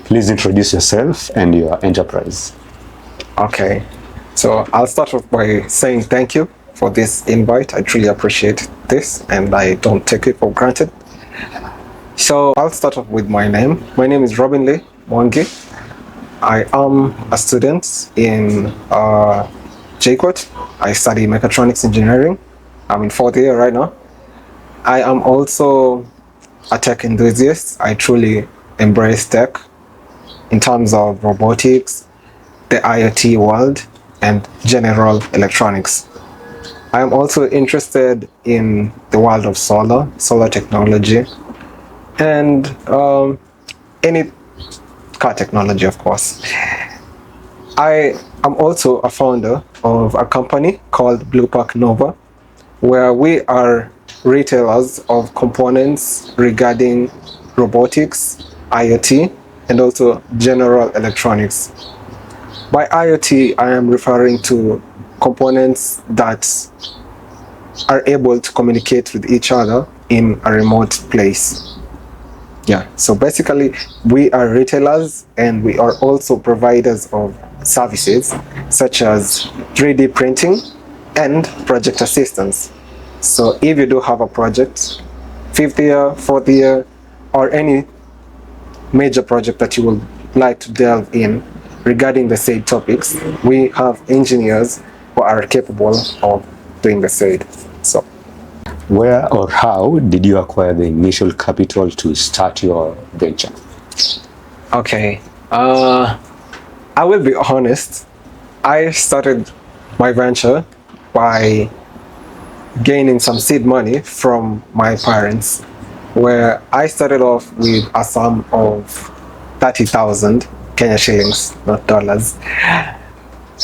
Please introduce yourself and your enterprise. Okay, so I'll start off by saying thank you for this invite. I truly appreciate this and I don't take it for granted. So I'll start off with my name. My name is Robin Lee Mwangi. I am a student in JKUAT. I study mechatronics engineering. I'm in 4th year right now. I am also a tech enthusiast. I truly embrace tech in terms of robotics, the IoT world, and general electronics. I am also interested in the world of solar technology, and any car technology, of course. I am also a founder of a company called Bluepack Nova, where we are retailers of components regarding robotics, IoT, and also general electronics. By IoT, I am referring to components that are able to communicate with each other in a remote place. Yeah, so basically we are retailers and we are also providers of services such as 3D printing and project assistance. So if you do have a project, 5th year, 4th year, or any major project that you would like to delve in regarding the said topics, we have engineers who are capable of doing the said. So where or how did you acquire the initial capital to start your venture? Okay, I will be honest. I started my venture by gaining some seed money from my parents, where I started off with a sum of 30,000 Kenya shillings, not dollars.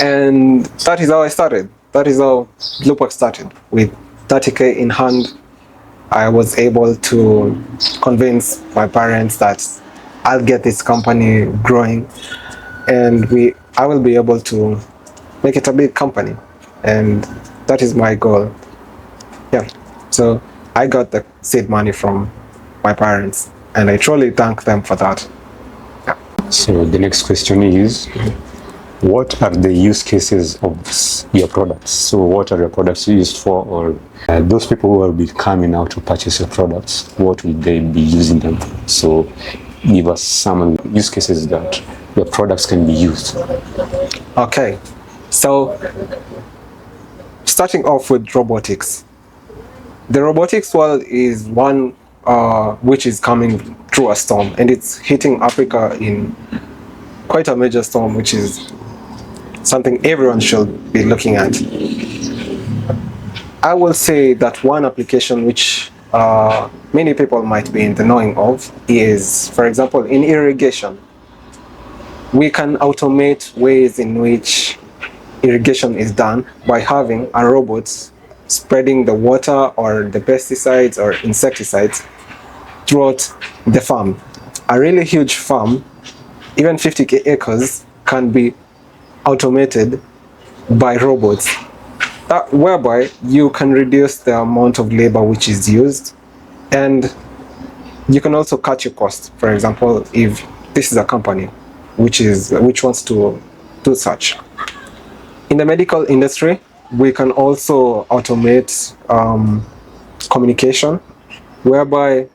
And that is how I started. That is how Bluepack started. With 30K in hand, I was able to convince my parents that I'll get this company growing and I will be able to make it a big company. And that is my goal. Yeah, so I got the seed money from my parents and I truly thank them for that. Yeah. So the next question is, what are the use cases of your products? So what are your products used for, or those people who will be coming out to purchase your products, what will they be using them for? So give us some use cases that your products can be used. Okay, so starting off with robotics. The robotics world is one which is coming through a storm, and it's hitting Africa in quite a major storm, which is something everyone should be looking at. I will say that one application which many people might be in the knowing of is, for example, in irrigation. We can automate ways in which irrigation is done by having a robot spreading the water or the pesticides or insecticides throughout the farm. A really huge farm, even 50 acres, can be automated by robots, whereby you can reduce the amount of labor which is used, and you can also cut your cost. For example, if this is a company which wants to do such. In the medical industry, we can also automate communication, whereby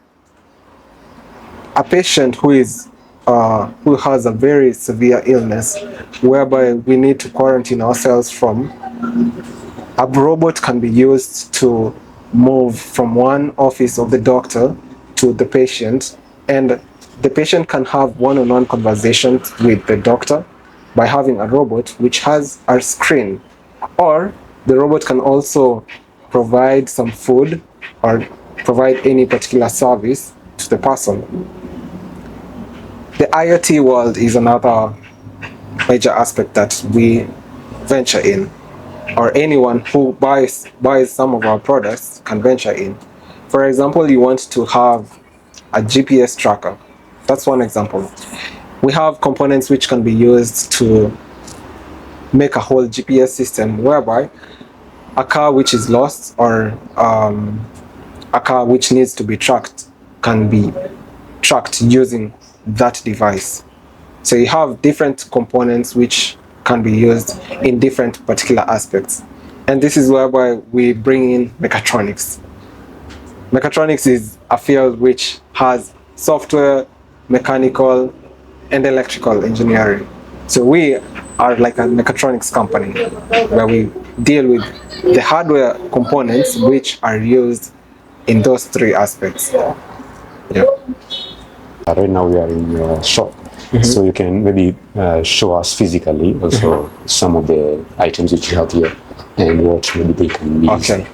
a patient who has a very severe illness, whereby we need to quarantine ourselves from, a robot can be used to move from one office of the doctor to the patient, and the patient can have one-on-one conversations with the doctor by having a robot which has a screen. Or the robot can also provide some food or provide any particular service to the person. The IoT world is another major aspect that we venture in, or anyone who buys some of our products can venture in. For example, you want to have a GPS tracker. That's one example. We have components which can be used to make a whole GPS system, whereby a car which is lost or a car which needs to be tracked can be tracked using that device. So you have different components which can be used in different particular aspects. And this is whereby we bring in mechatronics. Mechatronics is a field which has software, mechanical, and electrical engineering. So we are like a mechatronics company where we deal with the hardware components which are used in those three aspects. Yeah. Right now we are in your shop, so you can maybe show us physically also some of the items that you have here and what maybe they can be used. Okay.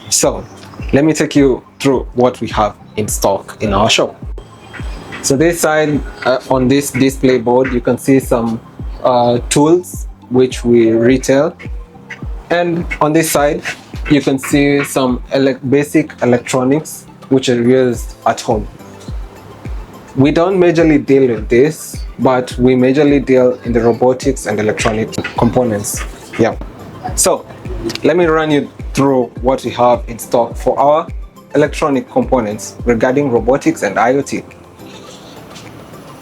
So let me take you through what we have in stock in our shop. So this side, on this display board, you can see some tools which we retail, and on this side you can see some basic electronics which are used at home. We don't majorly deal with this, but we majorly deal in the robotics and electronic components. Yeah. So let me run you through what we have in stock for our electronic components regarding robotics and IoT.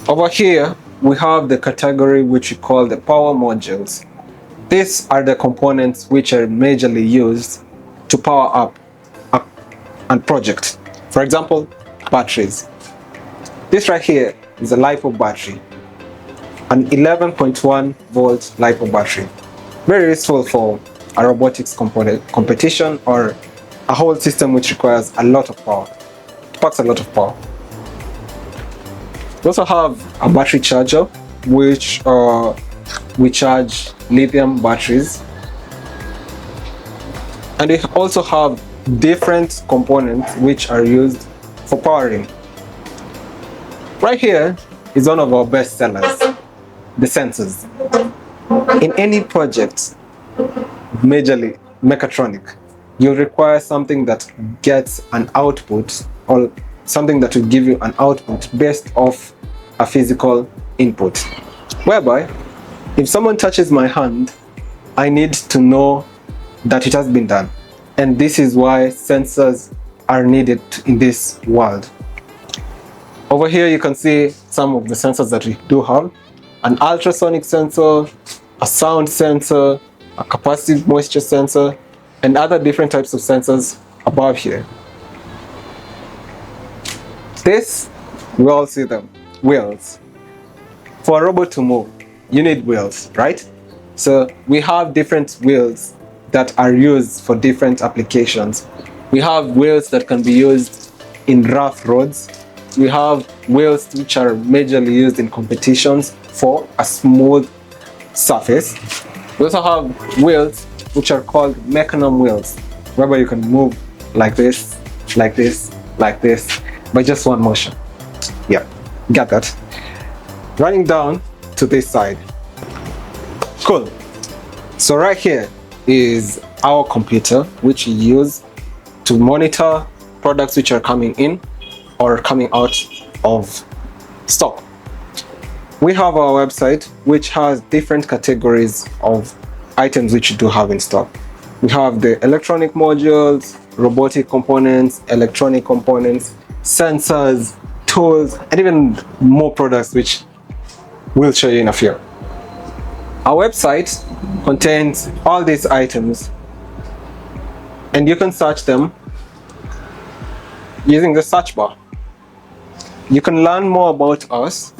Over here, we have the category which we call the power modules. These are the components which are majorly used to power up a project. For example, batteries. This right here is a LiPo battery, an 11.1 volt LiPo battery. Very useful for a robotics competition or a whole system which requires a lot of power. It packs a lot of power. We also have a battery charger which we charge lithium batteries, and we also have different components which are used for powering. Right here is one of our best sellers, the sensors. In any project, majorly mechatronic, you'll require something that gets an output, or something that will give you an output based off a physical input. Whereby, if someone touches my hand, I need to know that it has been done. And this is why sensors are needed in this world. Over here you can see some of the sensors that we do have. An ultrasonic sensor, a sound sensor, a capacitive moisture sensor, and other different types of sensors above here. This, we all see them, wheels. For a robot to move, you need wheels, right? So we have different wheels that are used for different applications. We have wheels that can be used in rough roads. We have wheels which are majorly used in competitions for a smooth surface. We also have wheels which are called mechanism wheels, whereby you can move like this, like this, like this, by just one motion. Yeah, got that. Running down to this side. Cool. So right here is our computer, which we use to monitor products which are coming in or coming out of stock. We have our website which has different categories of items which we do have in stock. We have the electronic modules, robotic components, electronic components, sensors, tools, and even more products which we'll show you in a few. Our website contains all these items, and you can search them using the search bar. You can learn more about us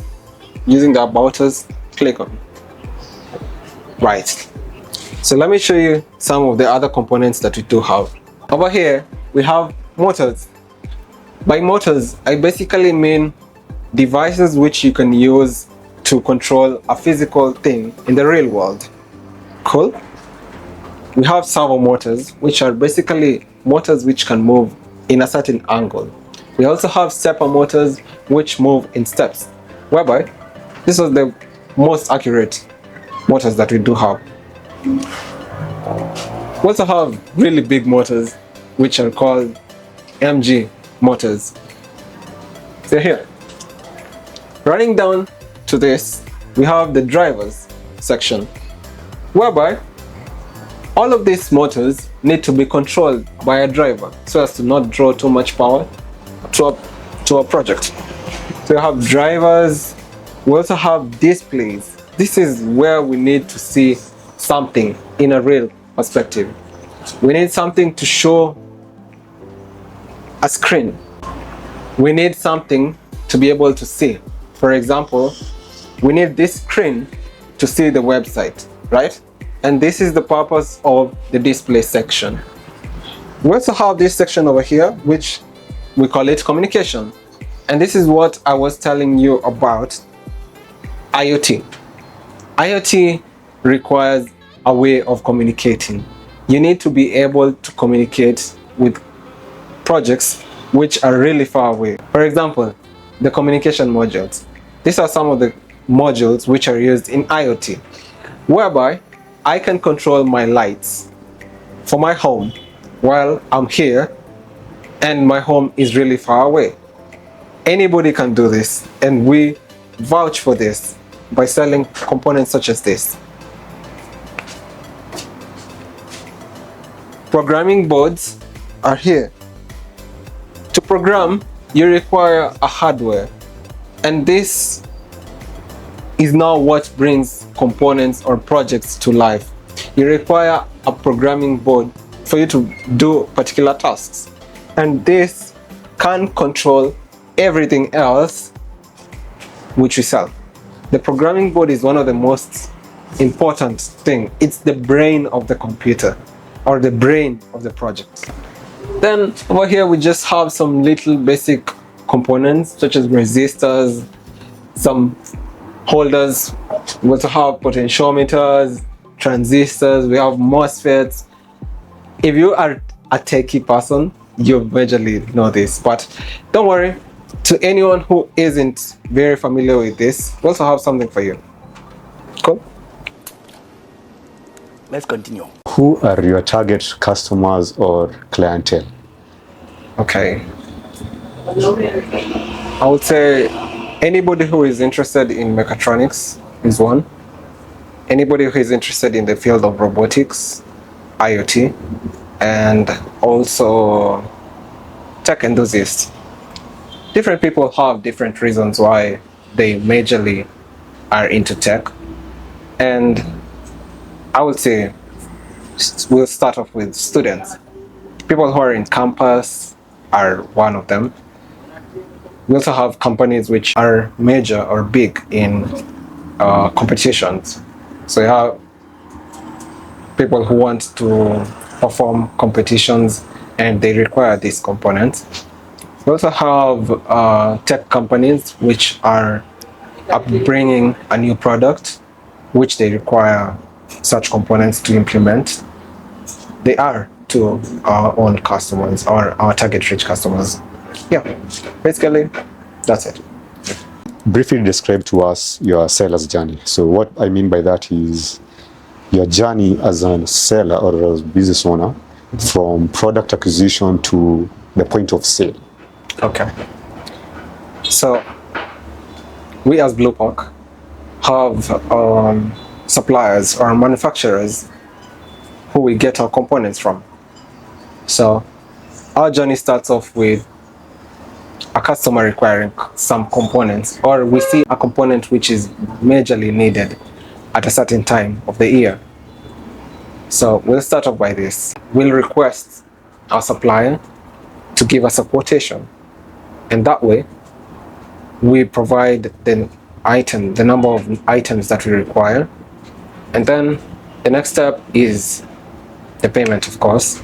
using the About Us. Click on. Right. So let me show you some of the other components that we do have. Over here, we have motors. By motors, I basically mean devices which you can use to control a physical thing in the real world. Cool. We have servo motors, which are basically motors which can move in a certain angle. We also have stepper motors which move in steps, whereby this is the most accurate motors that we do have. We also have really big motors which are called MG motors. So here, running down to this, we have the drivers section, whereby all of these motors need to be controlled by a driver so as to not draw too much power to a project. So you have drivers, We also have displays. This is where we need to see something in a real perspective. We need something to show a screen. We need something to be able to see. For example, we need this screen to see the website, right? And this is the purpose of the display section. We also have this section over here, which we call it communication. And this is what I was telling you about IoT. IoT requires a way of communicating. You need to be able to communicate with projects which are really far away. For example, the communication modules. These are some of the modules which are used in IoT, whereby I can control my lights for my home while I'm here and my home is really far away. Anybody can do this, and we vouch for this by selling components such as this. Programming boards are here. To program, you require a hardware, and this is now what brings components or projects to life. You require a programming board for you to do particular tasks, and this can control everything else which we sell. The programming board is one of the most important thing. It's the brain of the computer, or the brain of the project. Then over here we just have some little basic components such as resistors, some holders. We also have potentiometers, transistors, we have MOSFETs. If you are a techie person, you majorly know this, but don't worry, to anyone who isn't very familiar with this, we also have something for you. Cool? Let's continue. Who are your target customers or clientele? Okay. I would say anybody who is interested in mechatronics is one. Anybody who is interested in the field of robotics, IoT, and also tech enthusiasts. Different people have different reasons why they majorly are into tech. And I would say we'll start off with students. People who are in campus are one of them. We also have companies which are major or big in competitions. So you have people who want to perform competitions and they require these components. We also have tech companies which are bringing a new product which they require such components to implement. They are to our own customers or our target rich customers. Yeah, basically that's it. Briefly describe to us your seller's journey. So what I mean by that is your journey as a seller or as a business owner from product acquisition to the point of sale. Okay. So we as Bluepack have suppliers or manufacturers who we get our components from. So our journey starts off with a customer requiring some components, or we see a component which is majorly needed at a certain time of the year. So we'll start off by this. We'll request our supplier to give us a quotation, and that way we provide the item, the number of items that we require, and then the next step is the payment, of course.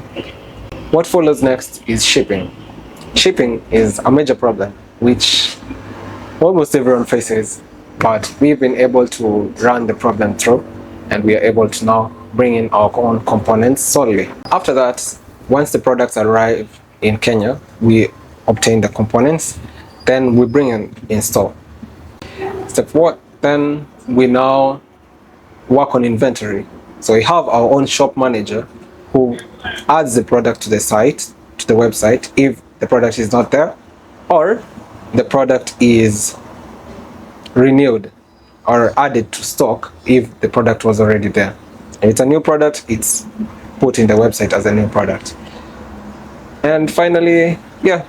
What follows next is shipping. Shipping is a major problem which almost everyone faces, but we've been able to run the problem through, and we are able to now bring in our own components solely. After that, once the products arrive in Kenya, we obtain the components, then we bring in store. Step 4, then we now work on inventory. So we have our own shop manager who adds the product to the site, to the website, if the product is not there, or the product is renewed or added to stock if the product was already there. If it's a new product, it's put in the website as a new product. And finally, yeah,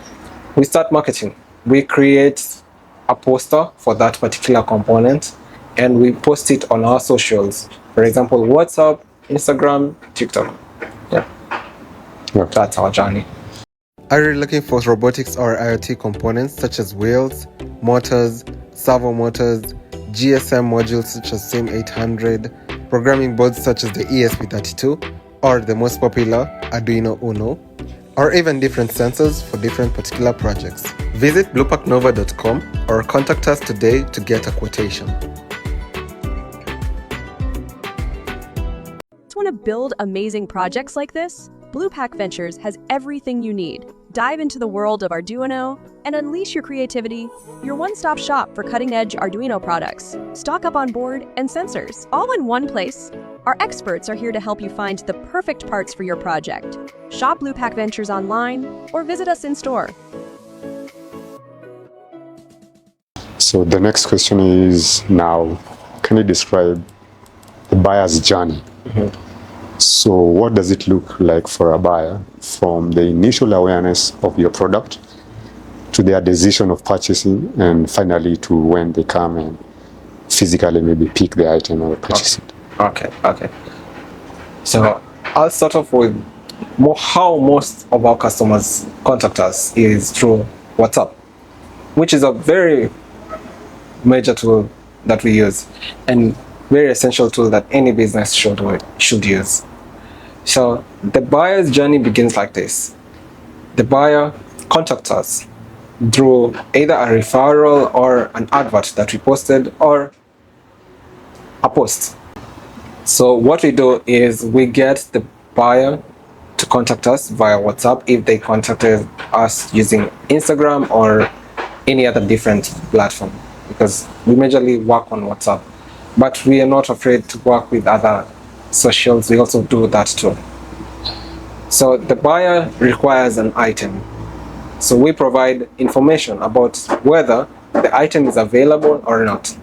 we start marketing. We create a poster for that particular component, and we post it on our socials. For example, WhatsApp, Instagram, TikTok. Yeah, Okay. that's our journey. Are you looking for robotics or IoT components such as wheels, motors, servo motors, GSM modules such as SIM800, programming boards such as the ESP32, or the most popular Arduino Uno, or even different sensors for different particular projects? Visit bluepacknova.com or contact us today to get a quotation. Want to build amazing projects like this? Bluepack Ventures has everything you need. Dive into the world of Arduino and unleash your creativity. Your one-stop shop for cutting-edge Arduino products, stock up on board, and sensors, all in one place. Our experts are here to help you find the perfect parts for your project. Shop Bluepack Ventures online or visit us in store. So the next question is, now, can you describe the buyer's journey? So what does it look like for a buyer from the initial awareness of your product to their decision of purchasing, and finally to when they come and physically maybe pick the item or purchase it? Okay. So I'll start off with how most of our customers contact us is through WhatsApp, which is a very major tool that we use and very essential tool that any business should use. So the buyer's journey begins like this. The buyer contacts us through either a referral or an advert that we posted or a post. So what we do is we get the buyer to contact us via WhatsApp if they contacted us using Instagram or any other different platform, because we majorly work on WhatsApp. But we are not afraid to work with other socials. We also do that too. So the buyer requires an item. So we provide information about whether the item is available or not.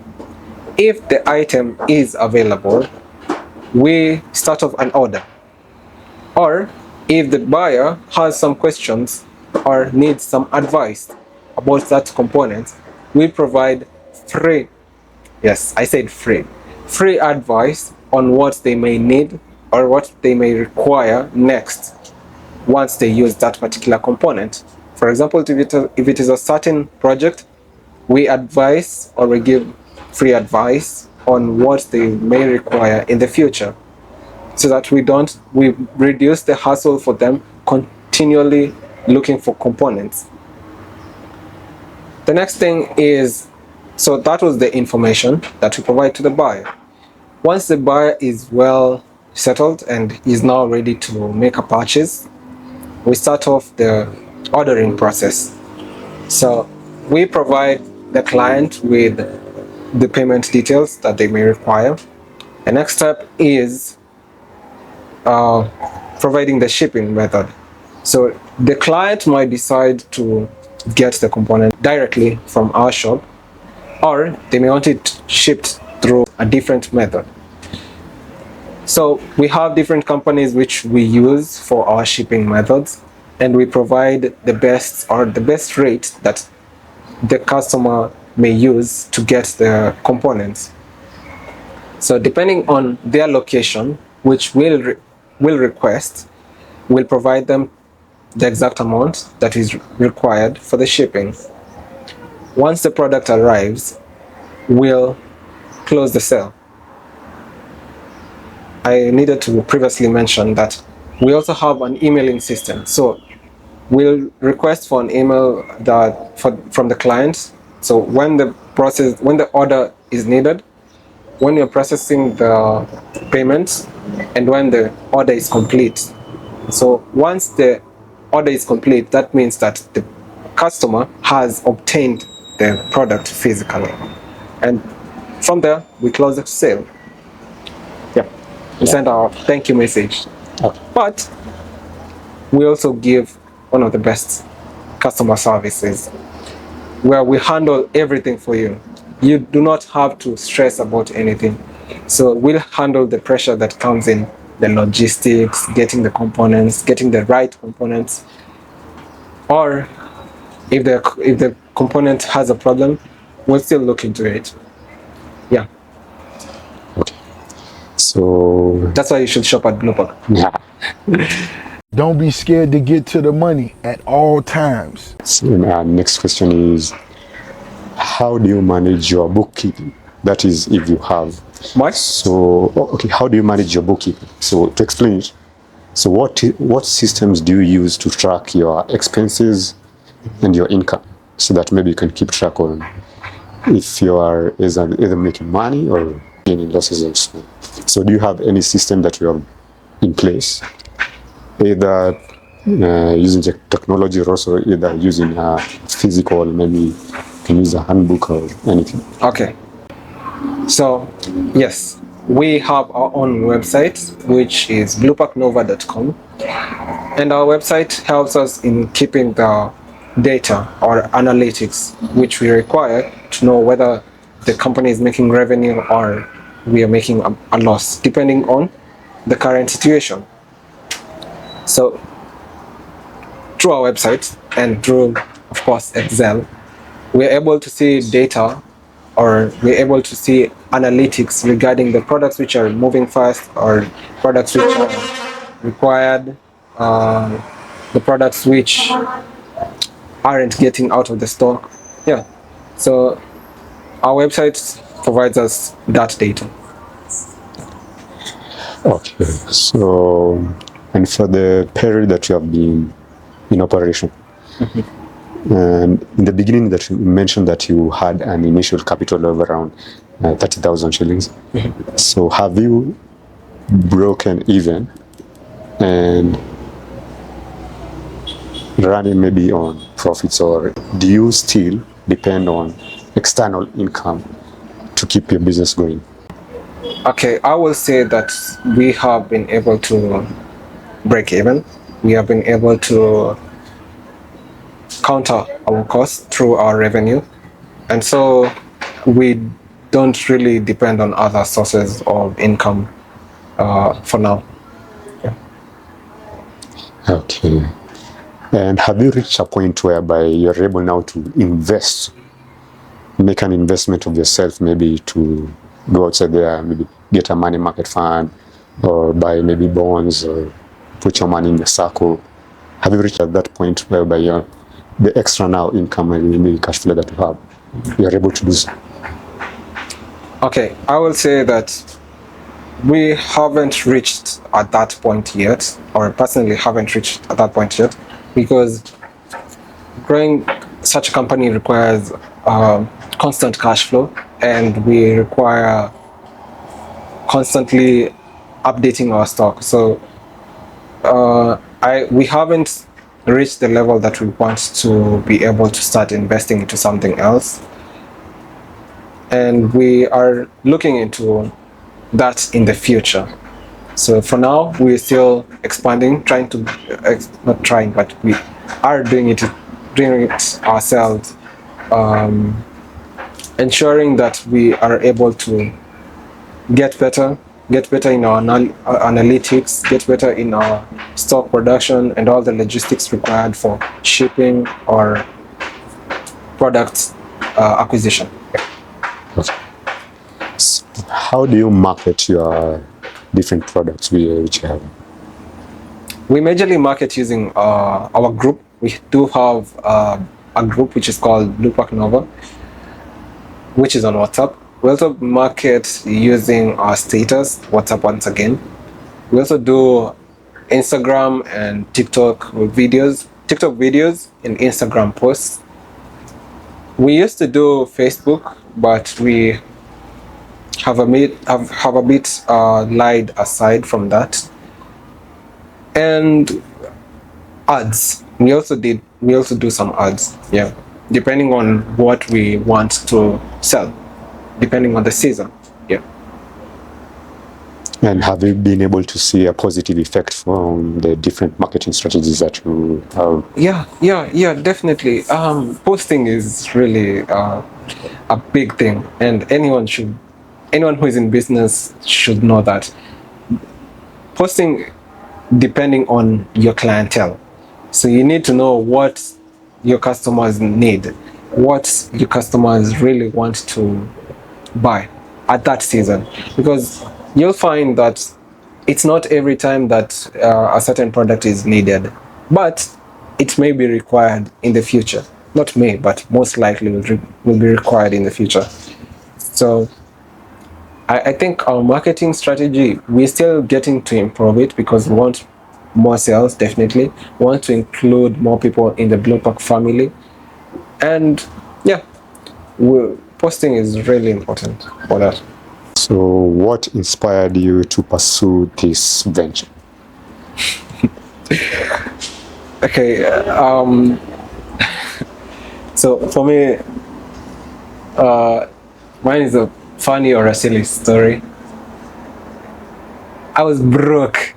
If the item is available, we start off an order. Or if the buyer has some questions or needs some advice about that component, we provide free, yes, I said free advice on what they may need or what they may require next once they use that particular component. For example, if it is a certain project, we advise or we give free advice on what they may require in the future, so that we reduce the hassle for them continually looking for components. The next thing is, so that was the information that we provide to the buyer. Once the buyer is well settled and is now ready to make a purchase, we start off the ordering process. So we provide the client with the payment details that they may require. The next step is providing the shipping method. So the client might decide to get the component directly from our shop, or they may want it shipped through a different method. So we have different companies which we use for our shipping methods, and we provide the best rate that the customer may use to get the components. So depending on their location, which we'll request, we'll provide them the exact amount that is required for the shipping. Once the product arrives, we'll close the sale. I needed to previously mention that we also have an emailing system. So we'll request for an email from the client. So when the order is needed, when you're processing the payments, and when the order is complete. So once the order is complete, that means that the customer has obtained the product physically. And from there, we close the sale. We send our thank you message. But we also give one of the best customer services where we handle everything for you. You do not have to stress about anything. So we'll handle the pressure that comes in the logistics, getting the components, getting the right components. Or if the component has a problem, we'll still look into it. Yeah, Okay. So that's why you should shop at Bluepack. yeah. Don't be scared to get to the money at all times. So, next question is, how do you manage your bookkeeping? That is, if you have. What? So, okay, how do you manage your bookkeeping? So, to explain it, so what systems do you use to track your expenses and your income, so that maybe you can keep track on if you are either making money or gaining losses also. So, do you have any system that you have in place, either using technology or also either using physical, maybe you can use a handbook or anything? Okay. So, yes, we have our own website, which is bluepacknova.com. And our website helps us in keeping the data or analytics which we require to know whether the company is making revenue or we are making a loss, depending on the current situation. So, through our website and through, of course, Excel, we're able to see data, or we're able to see analytics regarding the products which are moving fast or products which are required, the products which aren't getting out of the stock. Yeah, so our website provides us that data. Okay, so, and for the period that you have been in operation, and in the beginning that you mentioned that you had an initial capital of around 30,000 shillings. So have you broken even and running maybe on profits, or do you still depend on external income to keep your business going? Okay, I will say that we have been able to break even. We have been able to counter our costs through our revenue, and so we don't really depend on other sources of income for now. Yeah. Okay. And have you reached a point whereby you're able now to invest, make an investment of yourself, maybe to go outside there, maybe get a money market fund or buy maybe bonds or put your money in the circle? Have you reached at that point whereby you're the extra now income and maybe cash flow that you have, you're able to do so? Okay, I will say that we haven't reached at that point yet, or personally haven't reached at that point yet, because growing such a company requires constant cash flow, and we require constantly updating our stock. So we haven't reached the level that we want to be able to start investing into something else, and we are looking into that in the future. So for now, we're still expanding, not trying, but we are doing it ourselves, ensuring that we are able to get better in our analytics, get better in our stock production and all the logistics required for shipping or product acquisition. So how do you market your different products which you have? We majorly market using our group. We do have a group which is called Bluepack Nova, which is on WhatsApp. We also market using our status, WhatsApp once again. We also do Instagram and TikTok videos and Instagram posts. We used to do Facebook, but we have a bit lied aside from that. And ads. We also do some ads, yeah, depending on what we want to sell, depending on the season, yeah. And have you been able to see a positive effect from the different marketing strategies that you have? Yeah, definitely. Posting is really a big thing, and anyone who is in business should know that. Posting, depending on your clientele. So you need to know what your customers need. what your customers really want to buy at that season, because you'll find that it's not every time that a certain product is needed, but it may be required in the future. Not may, but most likely will be required in the future. So I think our marketing strategy, we're still getting to improve it, because we want more sales, definitely. We want to include more people in the Bluepack family. And yeah, posting is really important for that. So what inspired you to pursue this venture? Okay, so for me, mine is a funny or a silly story. I was broke.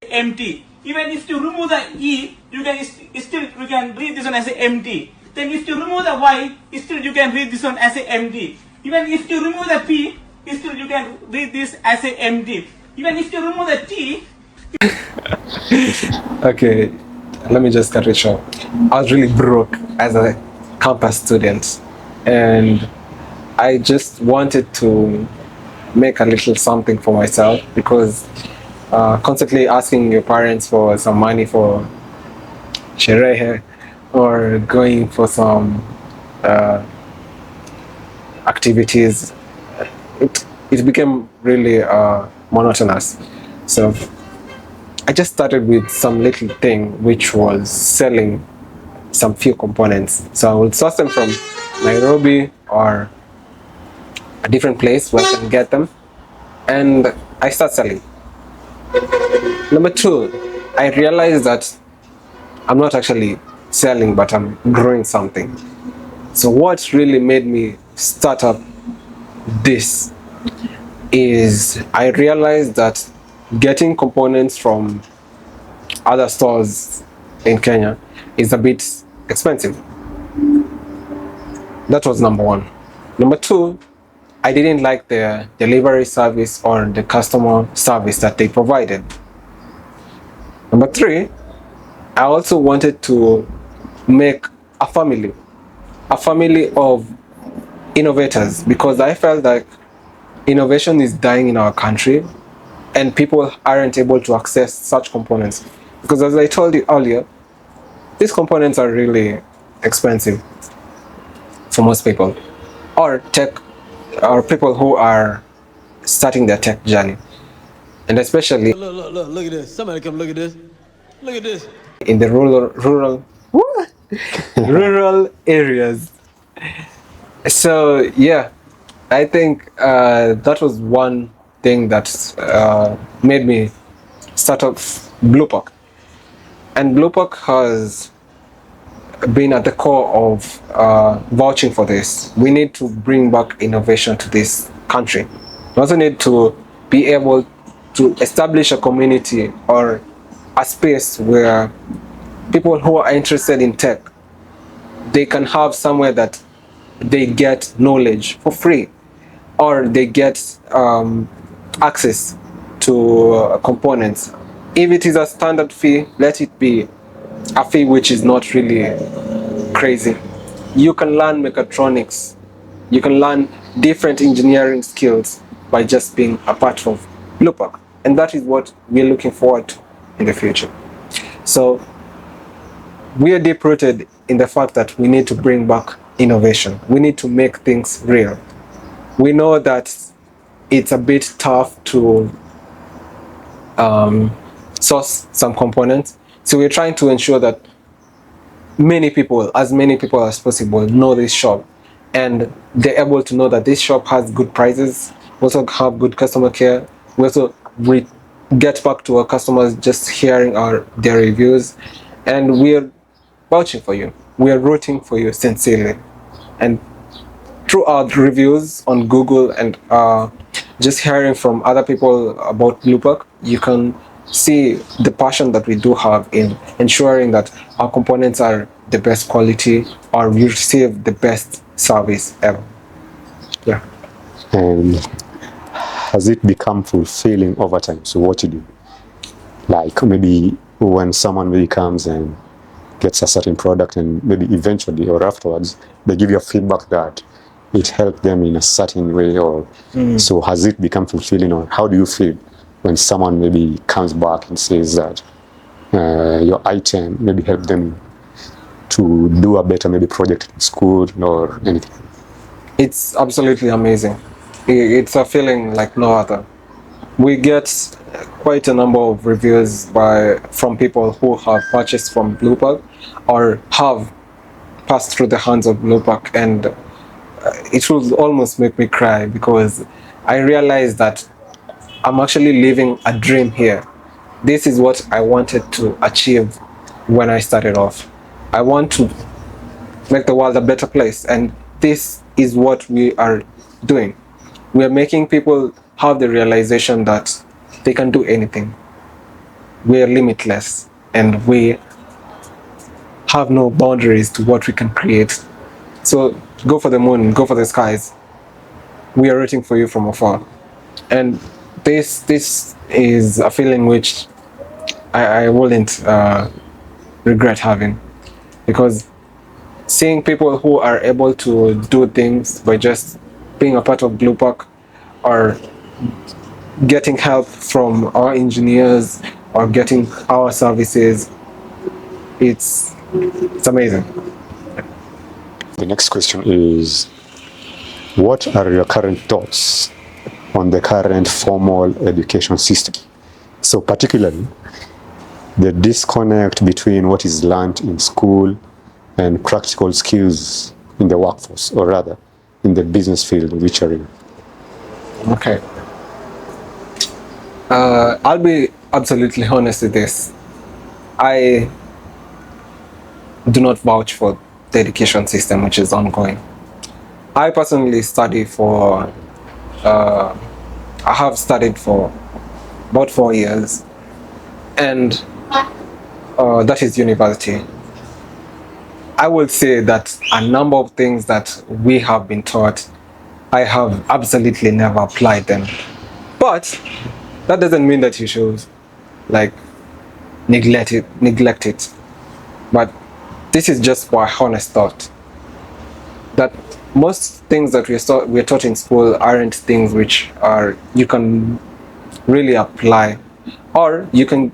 Empty. Even if you remove the E, you can still you can read this one as a empty. Then if you remove the Y, still you can read this one as a empty. Even if you remove the P, still you can read this as a empty. Even if you remove the T. Okay, let me just cut it short. I was really broke as a campus student, and I just wanted to make a little something for myself, because constantly asking your parents for some money for sherehe or going for some activities, it became really monotonous. So I just started with some little thing, which was selling some few components. So I would source them from Nairobi or a different place where I can get them, and I start selling. Number two, I realized that I'm not actually selling, but I'm growing something. So what really made me start up this is I realized that getting components from other stores in Kenya is a bit expensive. That was number one. Number two, I didn't like the delivery service or the customer service that they provided. Number three, I also wanted to make a family of innovators, because I felt like innovation is dying in our country and people aren't able to access such components. Because as I told you earlier, these components are really expensive for most people, or people who are starting their tech journey, and especially Look at this. Somebody come look at this. Look at this. in the rural areas. So yeah, I think that was one thing that made me start up Bluepack. And Bluepack has been at the core of vouching for this. We need to bring back innovation to this country. We also need to be able to establish a community or a space where people who are interested in tech, they can have somewhere that they get knowledge for free, or they get access to components. If it is a standard fee, let it be a fee which is not really crazy. You can learn mechatronics, you can learn different engineering skills by just being a part of Bluepack, and that is what we're looking forward to in the future. So we are deep rooted in the fact that we need to bring back innovation. We need to make things real. We know that it's a bit tough to source some components, so we're trying to ensure that as many people as possible know this shop, and they're able to know that this shop has good prices. We also have good customer care. We get back to our customers just hearing their reviews, and we're vouching for you. We're rooting for you sincerely. And through our reviews on Google and just hearing from other people about Bluepack, you can see the passion that we do have in ensuring that our components are the best quality, or we receive the best service ever. Yeah. And has it become fulfilling over time? So what you do, like maybe when someone really comes and gets a certain product, and maybe eventually or afterwards they give you a feedback that it helped them in a certain way, or so has it become fulfilling, or how do you feel when someone maybe comes back and says that your item maybe helped them to do a better maybe project in school or anything? It's absolutely amazing. It's a feeling like no other. We get quite a number of reviews from people who have purchased from Bluepack or have passed through the hands of Bluepack, and it will almost make me cry because I realize that I'm actually living a dream here. This is what I wanted to achieve when I started off. I want to make the world a better place, and this is what we are doing. We are making people have the realization that they can do anything. We are limitless, and we have no boundaries to what we can create. So go for the moon, go for the skies. We are rooting for you from afar. And this is a feeling which I wouldn't regret having, because seeing people who are able to do things by just being a part of Bluepack or getting help from our engineers or getting our services, it's amazing. The next question is, what are your current thoughts on the current formal education system? So particularly the disconnect between what is learned in school and practical skills in the workforce, or rather in the business field which are in. Okay. I'll be absolutely honest with this. I do not vouch for the education system which is ongoing. I personally study for, I have studied for about 4 years, and that is university. I would say that a number of things that we have been taught, I have absolutely never applied them. But that doesn't mean that you should like neglect it. But this is just my honest thought, that most things that we're taught in school aren't things which are you can really apply, or you can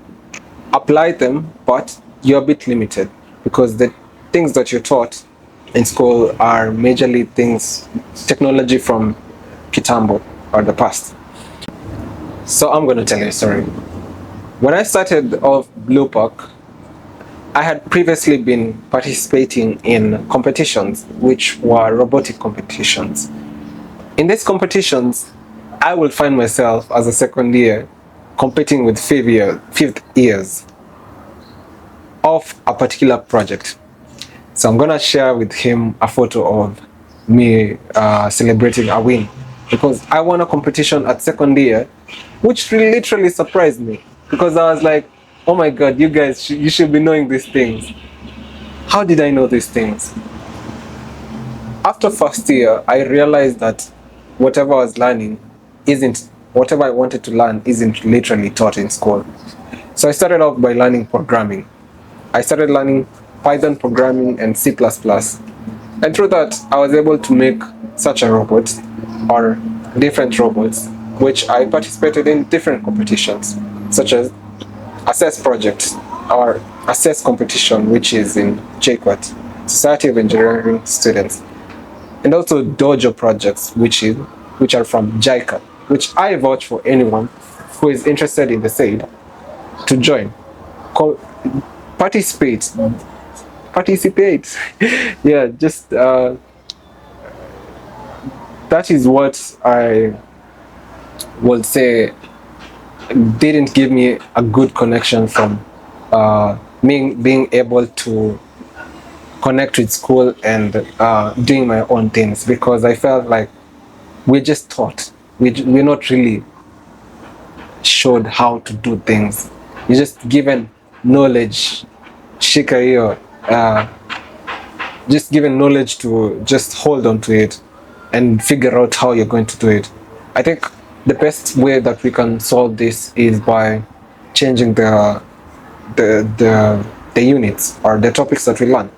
apply them, but you're a bit limited because the things that you're taught in school are majorly things, technology from Kitambo or the past. So I'm going to tell you a story. When I started off Bluepack, I had previously been participating in competitions, which were robotic competitions. In these competitions, I will find myself as a second year competing with fifth years of a particular project. So I'm gonna share with him a photo of me celebrating a win, because I won a competition at second year, which literally surprised me, because I was like, oh my god, you guys, you should be knowing these things. How did I know these things? After first year, I realized that whatever I was learning whatever I wanted to learn isn't literally taught in school. So I started off by learning programming. I started learning Python programming and C++. And through that, I was able to make such a robot, or different robots, which I participated in different competitions, such as Assess Project, or Assess Competition, which is in JQuat, Society of Engineering Students, and also Dojo projects, which are from JICA, which I vouch for anyone who is interested in the SAID to join. Participate. Yeah, just that is what I would say didn't give me a good connection from me being able to connect with school and doing my own things, because I felt like we're just taught. We're not really showed how to do things. You're just given knowledge, shika hiyo, just given knowledge to just hold on to it and figure out how you're going to do it. I think the best way that we can solve this is by changing the the units or the topics that we learn.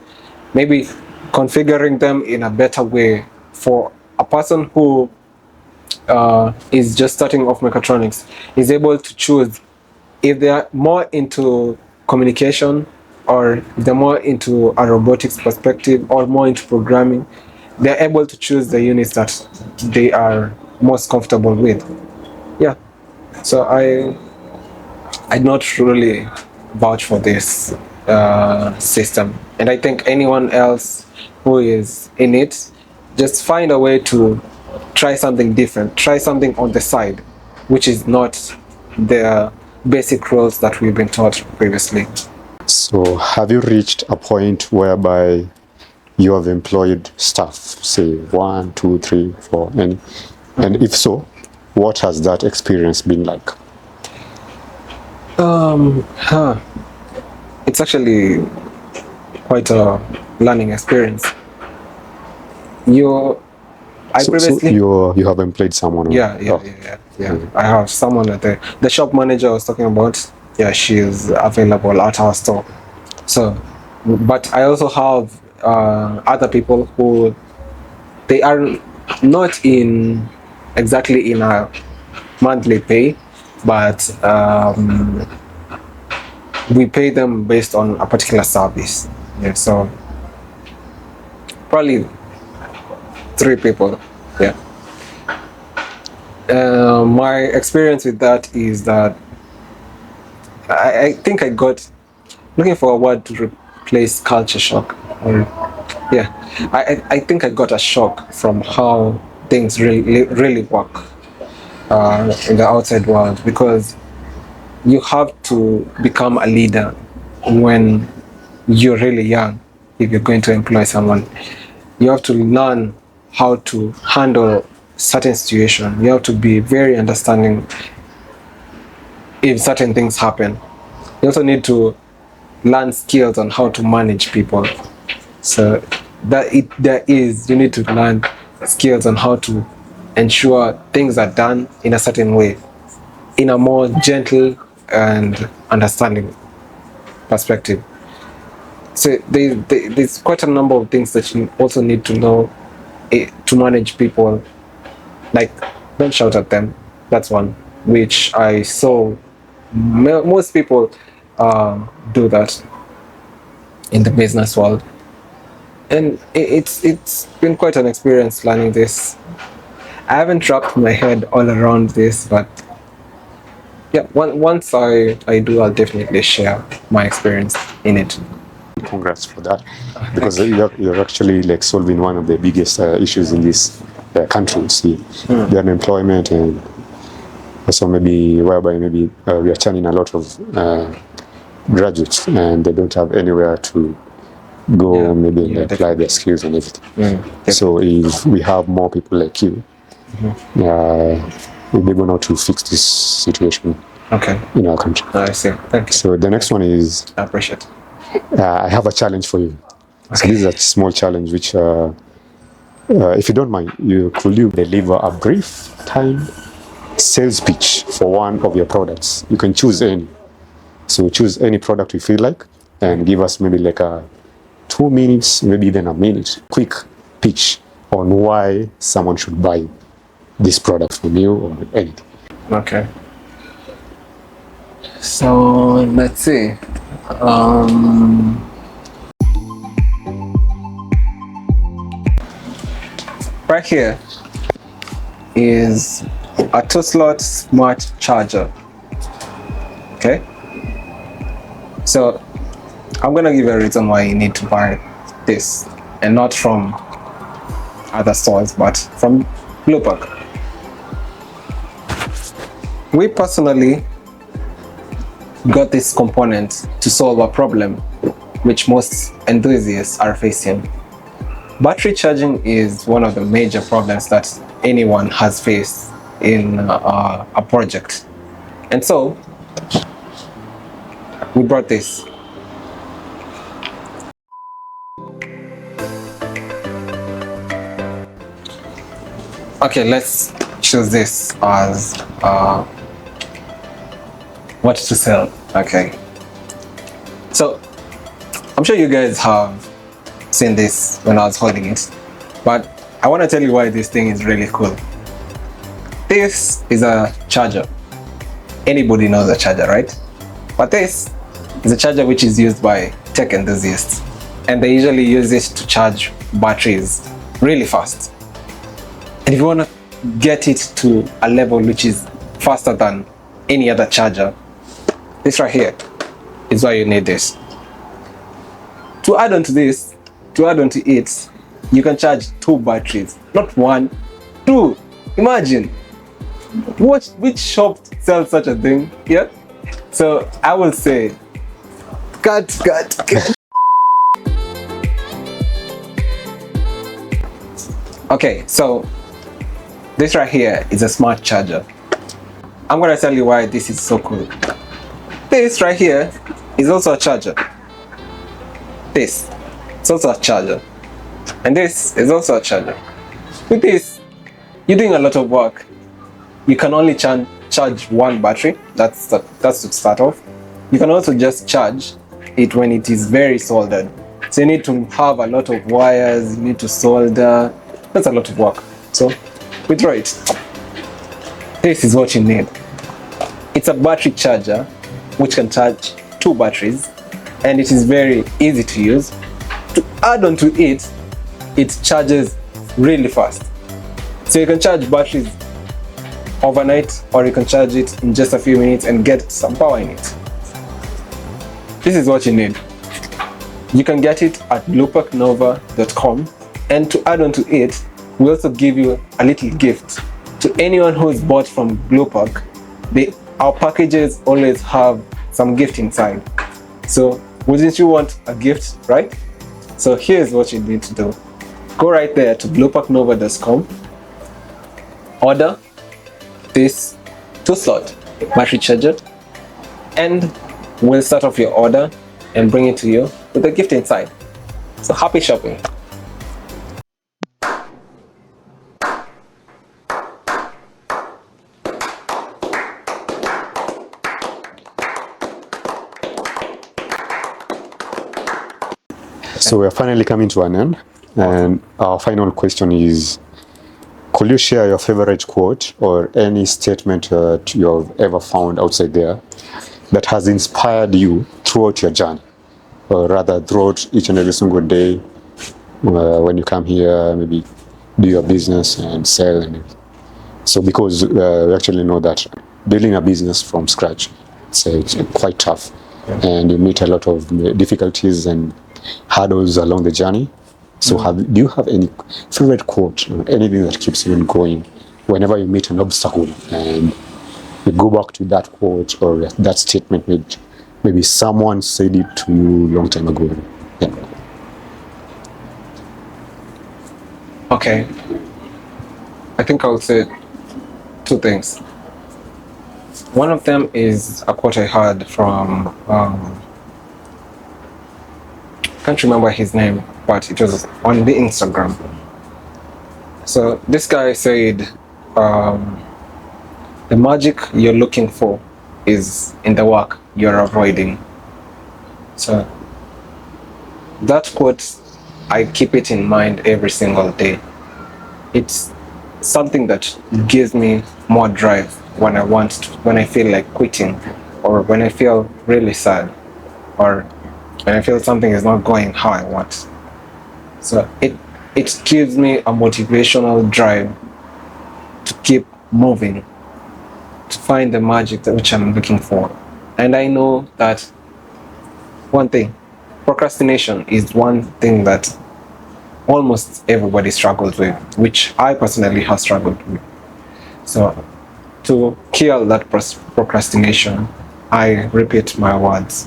Maybe configuring them in a better way for a person who is just starting off mechatronics, is able to choose if they are more into communication, or if they're more into a robotics perspective, or more into programming. They're able to choose the units that they are most comfortable with. Yeah, so I'd not really vouch for this system, and I think anyone else who is in it, just find a way to try something different, try something on the side, which is not the basic roles that we've been taught previously. So have you reached a point whereby you have employed staff, say 1, 2, 3, 4, and if so, what has that experience been like? It's actually quite a learning experience. You have employed someone? Yeah. I have someone at the shop manager I was talking about. Yeah, she is available at our store. So, but I also have other people who they are not exactly in a monthly pay, but we pay them based on a particular service. Yeah, so probably 3 people. Yeah. My experience with that is that I think I got, looking for a word to replace culture shock, or yeah, I think I got a shock from how things really work in the outside world, because you have to become a leader when you're really young. If you're going to employ someone, you have to learn how to handle certain situations. You have to be very understanding if certain things happen. You also need to learn skills on how to manage people. So you need to learn skills on how to ensure things are done in a certain way, in a more gentle and understanding perspective. So there's quite a number of things that you also need to know to manage people. Like, don't shout at them. That's one, which I saw most people do that in the business world, and it's been quite an experience learning this. I haven't wrapped my head all around this, but yeah, once I do, I'll definitely share my experience in it. Congrats for that, because you're actually like solving one of the biggest issues in this country. See, the unemployment, and also maybe whereby we are churning a lot of graduates, and they don't have anywhere to go, apply their skills and everything. So if we have more people like you, we'll be able now to fix this situation in our country. I see. Thank you. So the next one is, I appreciate it. I have a challenge for you. So this is a small challenge which, if you don't mind, could you deliver a brief time sales pitch for one of your products? You can choose any. So choose any product you feel like, and give us maybe like a 2 minutes, maybe even a minute, quick pitch on why someone should buy this product from you or anything. Okay. So let's see. Right here is a 2-slot smart charger. Okay. So I'm gonna give you a reason why you need to buy this, and not from other stores, but from Bluepack. We personally got this component to solve a problem which most enthusiasts are facing. Battery charging is one of the major problems that anyone has faced in a project. And so we brought this. Okay, let's choose this as what to sell. Okay. So sure you guys have seen this when I was holding it, but I want to tell you why this thing is really cool. This is a charger. Anybody knows a charger, right? But this is a charger which is used by tech enthusiasts, and they usually use it to charge batteries really fast. And if you want to get it to a level which is faster than any other charger, this right here is why you need this. To add on to this, to add on to it, you can charge 2 batteries, not 1, 2. Imagine, which shop sells such a thing? Yeah. So I will say, cut. Okay, so this right here is a smart charger. I'm gonna tell you why this is so cool. This right here is also a charger. This is also a charger. And this is also a charger. With this, you're doing a lot of work. You can only charge 1 battery. That's to start off. You can also just charge it when it is very soldered. So you need to have a lot of wires, you need to solder. That's a lot of work. So withdraw it. This is what you need. It's a battery charger which can charge 2 batteries, and it is very easy to use. To add on to it, it charges really fast. So you can charge batteries overnight, or you can charge it in just a few minutes and get some power in it. This is what you need. You can get it at bluepacknova.com, and to add on to it, we also give you a little gift. To anyone who is bought from Bluepack, our packages always have some gift inside. So wouldn't you want a gift, right? So here's what you need to do. Go right there to bluepacknova.com, order this 2-slot battery charger, and we'll start off your order and bring it to you with a gift inside. So happy shopping. So we're finally coming to an end, and our final question is, could you share your favorite quote or any statement that you have ever found outside there that has inspired you throughout your journey, or rather throughout each and every single day when you come here, maybe do your business and sell? And so because we actually know that building a business from scratch, it's quite tough, and you meet a lot of difficulties and hurdles along the journey. So do you have any favorite quote or anything that keeps you going whenever you meet an obstacle and you go back to that quote or that statement which maybe someone said it to you long time ago? Yeah. Okay, I think I would say 2 things. One of them is a quote I heard from can't remember his name, but it was on the Instagram. So this guy said, the magic you're looking for is in the work you're avoiding. So that quote, I keep it in mind every single day. It's something that gives me more drive when I feel like quitting, or when I feel really sad, or when I feel something is not going how I want. So it gives me a motivational drive to keep moving, to find the magic which I'm looking for. And I know that one thing, procrastination is one thing that almost everybody struggles with, which I personally have struggled with. So to kill that procrastination, I repeat my words.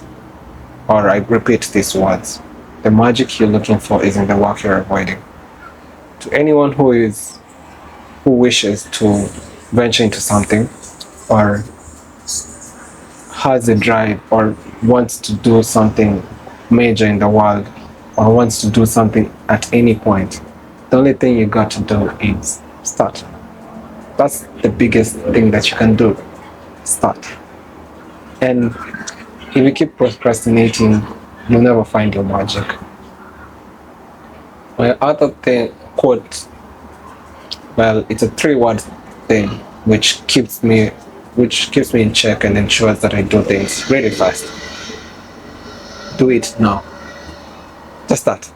Or I repeat these words. The magic you're looking for is in the work you're avoiding. To anyone who wishes to venture into something, or has a drive, or wants to do something major in the world, or wants to do something at any point, the only thing you got to do is start. That's the biggest thing that you can do. Start. And if you keep procrastinating, you'll never find your magic. My other quote, well, it's a 3-word thing which keeps me in check and ensures that I do things really fast. Do it now. Just that.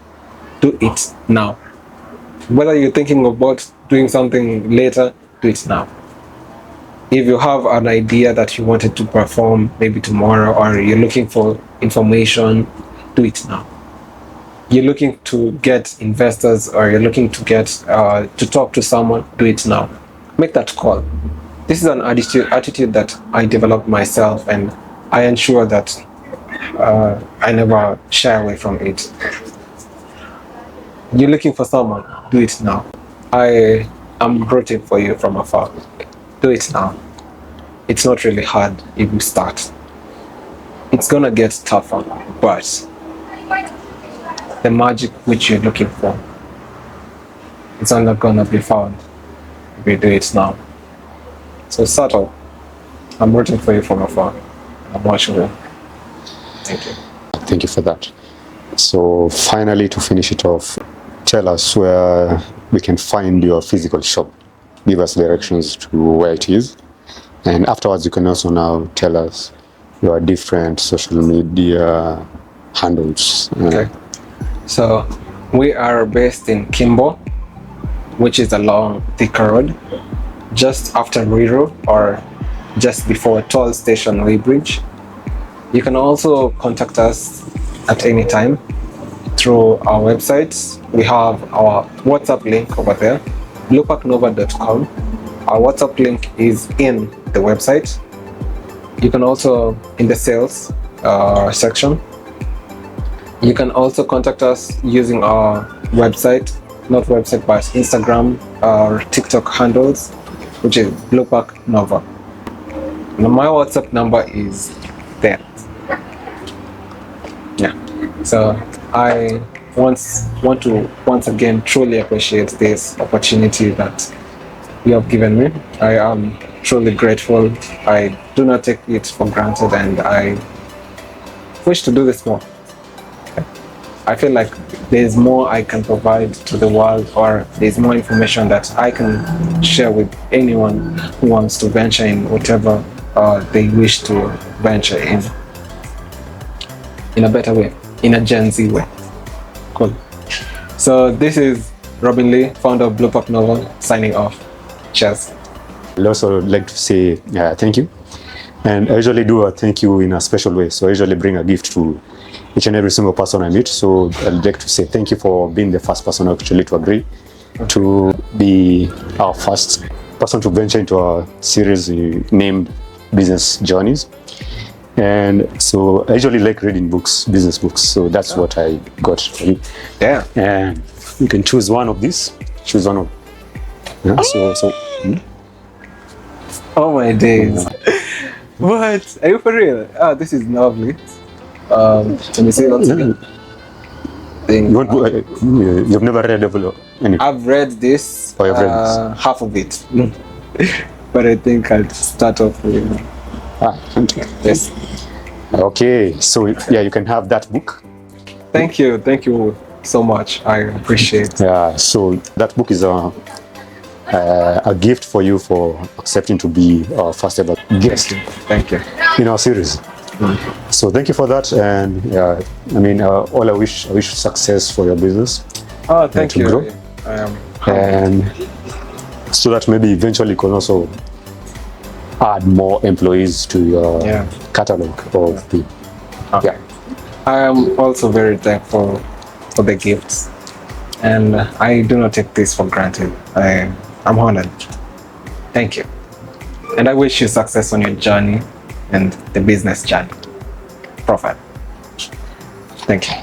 Do it now. Whether you're thinking about doing something later, do it now. If you have an idea that you wanted to perform maybe tomorrow, or you're looking for information, do it now. You're looking to get investors, or you're looking to get to talk to someone, do it now. Make that call. This is an attitude that I developed myself, and I ensure that I never shy away from it. You're looking for someone, do it now. I am rooting for you from afar. Do it now. It's not really hard if you start. It's gonna get tougher, but the magic which you're looking for, it's only gonna be found if you do it now. So subtle. I'm rooting for you from afar. I'm watching you. Thank you. Thank you for that. So finally, to finish it off, tell us where we can find your physical shop. Give us directions to where it is. And afterwards, you can also now tell us your different social media handles. Okay. So we are based in Kimbo, which is along Thika Road, just after Ruiru, or just before Toll Station Weybridge. You can also contact us at any time through our website. We have our WhatsApp link over there, bluepacknova.com. Our WhatsApp link is in the website. You can also, in the sales section, you can also contact us using our website, not website, but Instagram or TikTok handles, which is Bluepack Nova. Now my WhatsApp number is there. Yeah. So I want to once again truly appreciate this opportunity that you have given me. I am truly grateful. I do not take it for granted, and I wish to do this more. I feel like there's more I can provide to the world, or there's more information that I can share with anyone who wants to venture in whatever they wish to venture in a better way, in a Gen Z way. Cool. So this is Robin Lee, founder of Bluepack Nova, signing off. Cheers. I'd also like to say thank you. And I usually do a thank you in a special way. So I usually bring a gift to each and every single person I meet. So I'd like to say thank you for being the first person actually to agree to be our first person to venture into a series named Business Journeys. And so I usually like reading books, business books. So that's what I got for you. Yeah. And you can choose one of these. Choose one of. Yeah, Oh my days. What? Are you for real? Oh, this is lovely. Let me see once again. You've never read any? I've read this. Oh, you've read this? Half of it. But I think I'll start off with. Thank you. Yes. Okay, so yeah, you can have that book. Thank you so much. I appreciate. Yeah, so that book is a gift for you for accepting to be our first ever guest. Thank you. In our series. So thank you for that, and I mean, all I wish success for your business. Oh, thank you. Grow. And so that maybe eventually you can also add more employees to your catalog of the. Okay. I am also very thankful for the gifts, and I do not take this for granted. I'm honored. Thank you. And I wish you success on your journey and the business journey. Profit. Thank you.